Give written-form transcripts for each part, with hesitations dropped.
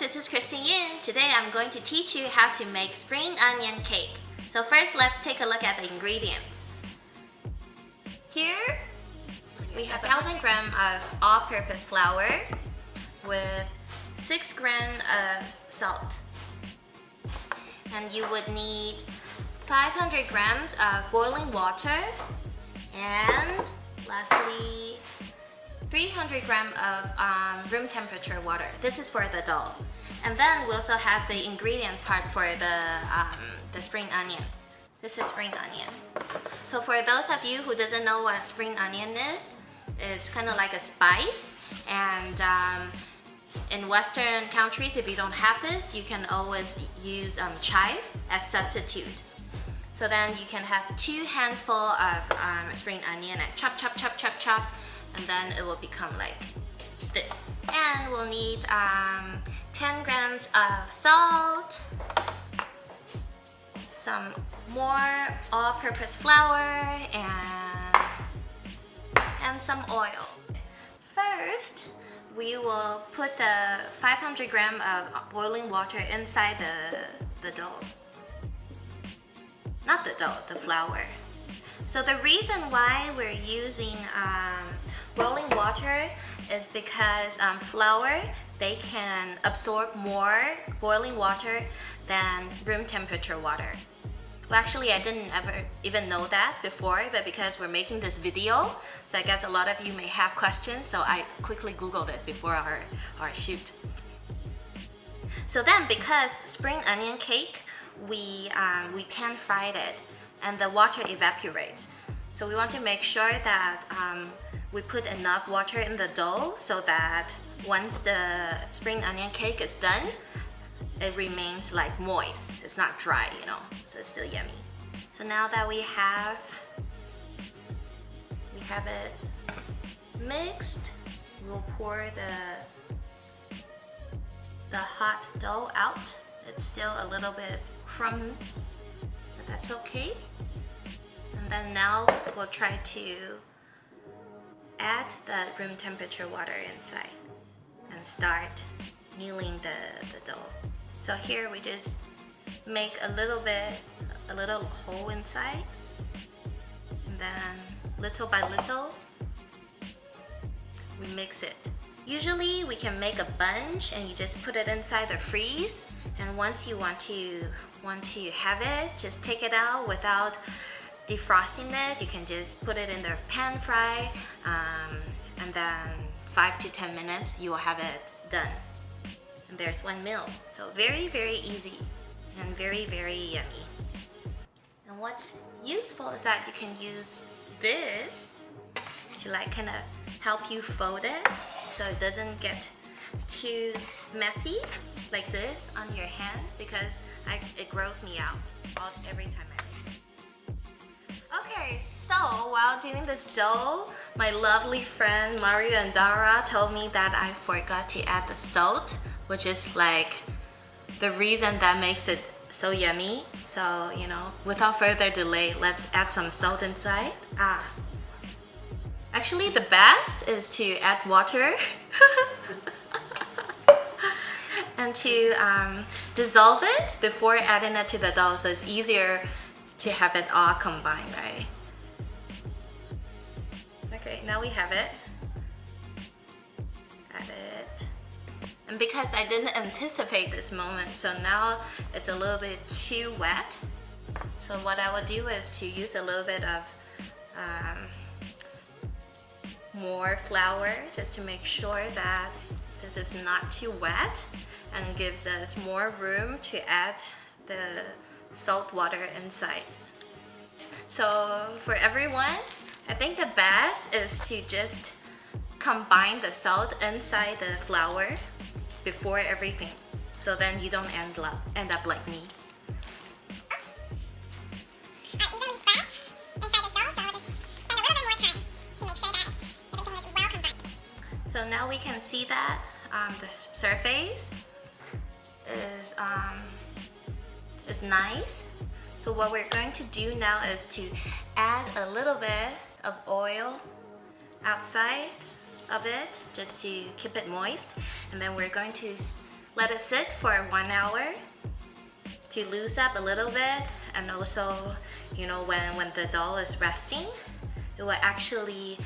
this is Christine Yun. Today I'm going to teach you how to make spring onion cake. So first, let's take a look at the ingredients. Here we have 1,000 grams of all-purpose flour with 6 grams of salt. And you would need 500 grams of boiling water, and lastly 300 grams of room temperature water. This is for the dough. And then we also have the ingredients part for the spring onion. This is spring onion. So for those of you who doesn't know what spring onion is, it's kind of like a spice. And in Western countries, if you don't have this, you can always use chive as substitute. So then you can have 2 handfuls of spring onion and chop, chop, chop, chop, chop, and then it will become like this. And we'll need 10 grams of salt, some more all-purpose flour, and some oil. First, we will put the 500 grams of boiling water inside the dough. Not the dough, the flour. So the reason why we're using boiling water is because flour, they can absorb more boiling water than room temperature water. Well, actually, I didn't ever even know that before, but because we're making this video, so I guess a lot of you may have questions, so I quickly Googled it before our shoot. So then, because spring onion cake, we pan fried it and the water evaporates. So we want to make sure that we put enough water in the dough so that once the spring onion cake is done, it remains like moist. It's not dry, you know, so it's still yummy. So now that we have it mixed, we'll pour the hot dough out. It's still a little bit crumbs, but that's okay. And then now we'll try to add the room temperature water inside and start kneading the dough. So here we just make a little hole inside, and then little by little we mix it. Usually we can make a bunch and you just put it inside the freeze, and once you want to have it, just take it out without defrosting it. You can just put it in the pan fry, and then 5 to 10 minutes you will have it done. And there's 1 meal. So very, very easy and very, very yummy. And what's useful is that you can use this to like kind of help you fold it so it doesn't get too messy like this on your hand, because it grows me out every time I make it. Okay, so while doing this dough, my lovely friend Mario and Dara told me that I forgot to add the salt, which is like the reason that makes it so yummy. So, you know, without further delay, let's add some salt inside. Actually, the best is to add water and to dissolve it before adding it to the dough, so it's easier to have it all combined, right? Okay, now we have it. Add it. And because I didn't anticipate this moment, so now it's a little bit too wet. So what I will do is to use a little bit of more flour, just to make sure that this is not too wet and gives us more room to add the salt water inside. So for everyone, I think the best is to just combine the salt inside the flour before everything, so then you don't end up like me. So now we can see that the surface is nice. So what we're going to do now is to add a little bit of oil outside of it just to keep it moist, and then we're going to let it sit for 1 hour to loose up a little bit, and also, you know, when the dough is resting, it will actually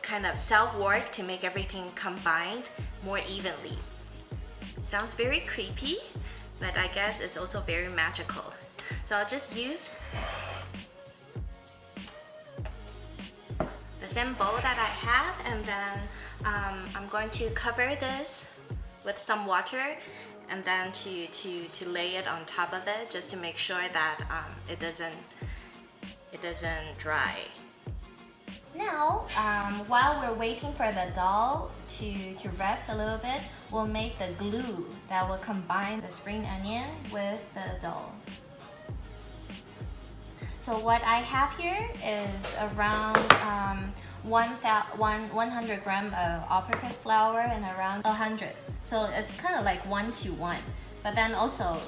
kind of self-work to make everything combined more evenly. Sounds very creepy, but I guess it's also very magical. So I'll just use the same bowl that I have, and then I'm going to cover this with some water, and then to lay it on top of it, just to make sure that it doesn't dry. Now, while we're waiting for the dough to rest a little bit, we'll make the glue that will combine the spring onion with the dough. So what I have here is around 100 grams of all-purpose flour and around 100. So it's kind of like 1-to-1. But then also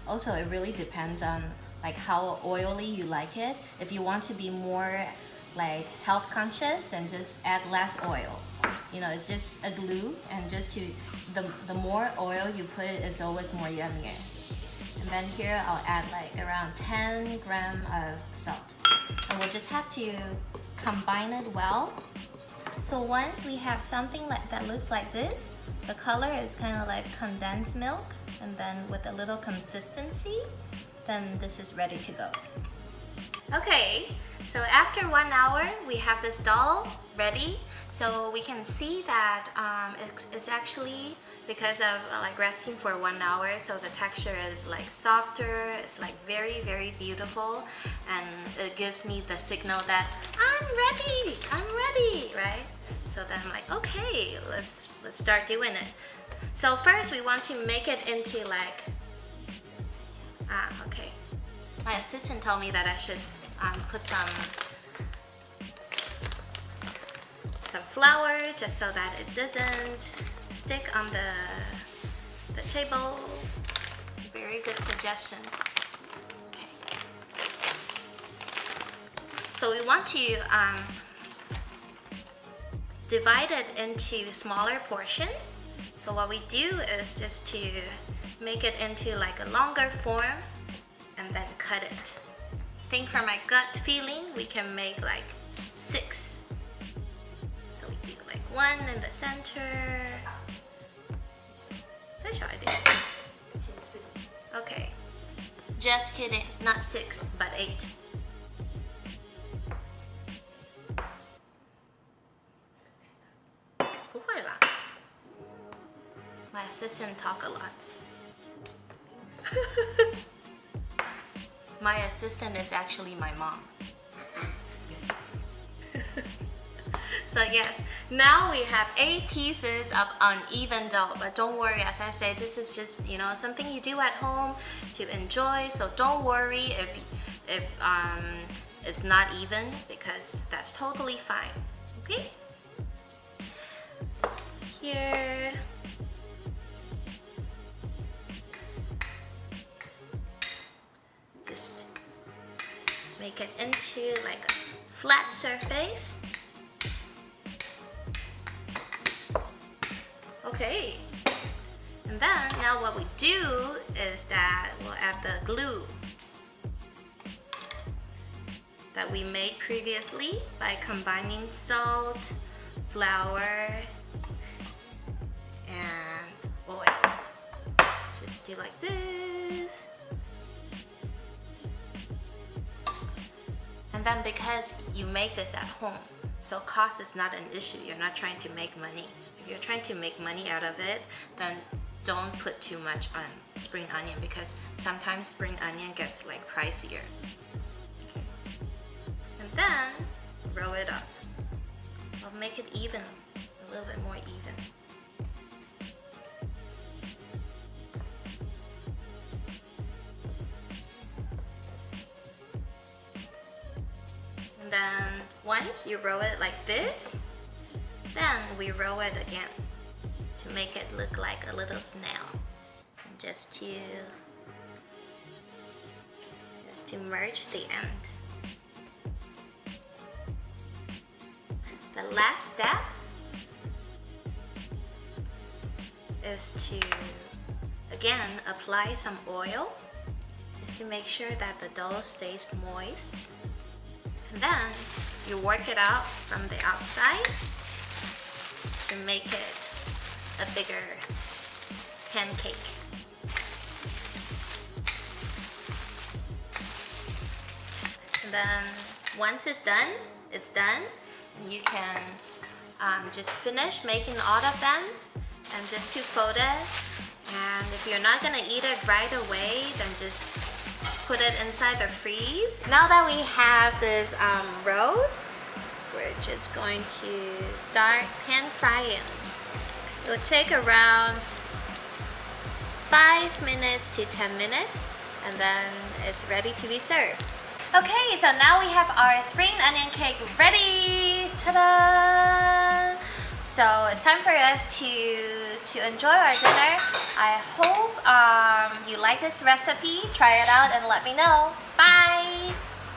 it really depends on like how oily you like it. If you want to be more like health conscious, then just add less oil. You know, it's just a glue, and just the more oil you put, it's always more yummier. And then here I'll add like around 10 grams of salt. And we'll just have to combine it well. So once we have something that looks like this, the color is kind of like condensed milk, and then with a little consistency, then this is ready to go. Okay, so after 1 hour, we have this dough ready. So we can see that it's actually, because of like resting for 1 hour, so the texture is like softer, it's like very, very beautiful, and it gives me the signal that I'm ready, right? So then I'm like, okay, let's start doing it. So first we want to make it into like, okay. My assistant told me that I should put some flour, just so that it doesn't stick on the table. Very good suggestion. Okay. So we want to divide it into smaller portions. So what we do is just to make it into like a longer form and then cut it. I think from my gut feeling, we can make like 6. So we do like 1 in the center. Okay. Just kidding, not 6, but 8. My assistant talk a lot. My assistant is actually my mom. So yes, now we have 8 pieces of uneven dough, but don't worry, as I say, this is just, you know, something you do at home to enjoy, so don't worry if it's not even, because that's totally fine, okay? Here. Just make it into like a flat surface. Okay, and then now what we do is that we'll add the glue that we made previously by combining salt, flour, and oil. Just do like this. And then because you make this at home, so cost is not an issue. You're not trying to make money. If you're trying to make money out of it, then don't put too much on spring onion, because sometimes spring onion gets like pricier. Okay. And then roll it up. I'll make it even, a little bit more even. And then once you roll it like this, then we roll it again to make it look like a little snail. And just to merge the end. The last step is to Again, apply some oil just to make sure that the dough stays moist. And then you work it out from the outside to make it a bigger pancake. And then once it's done, and you can just finish making all of them and just to fold it. And if you're not gonna eat it right away, then just put it inside the freeze. Now that we have this rolled, we're just going to start pan frying. It will take around 5 minutes to 10 minutes, and then it's ready to be served. Okay, so now we have our spring onion cake ready. Ta-da! So it's time for us to enjoy our dinner. I hope you like this recipe. Try it out and let me know. Bye!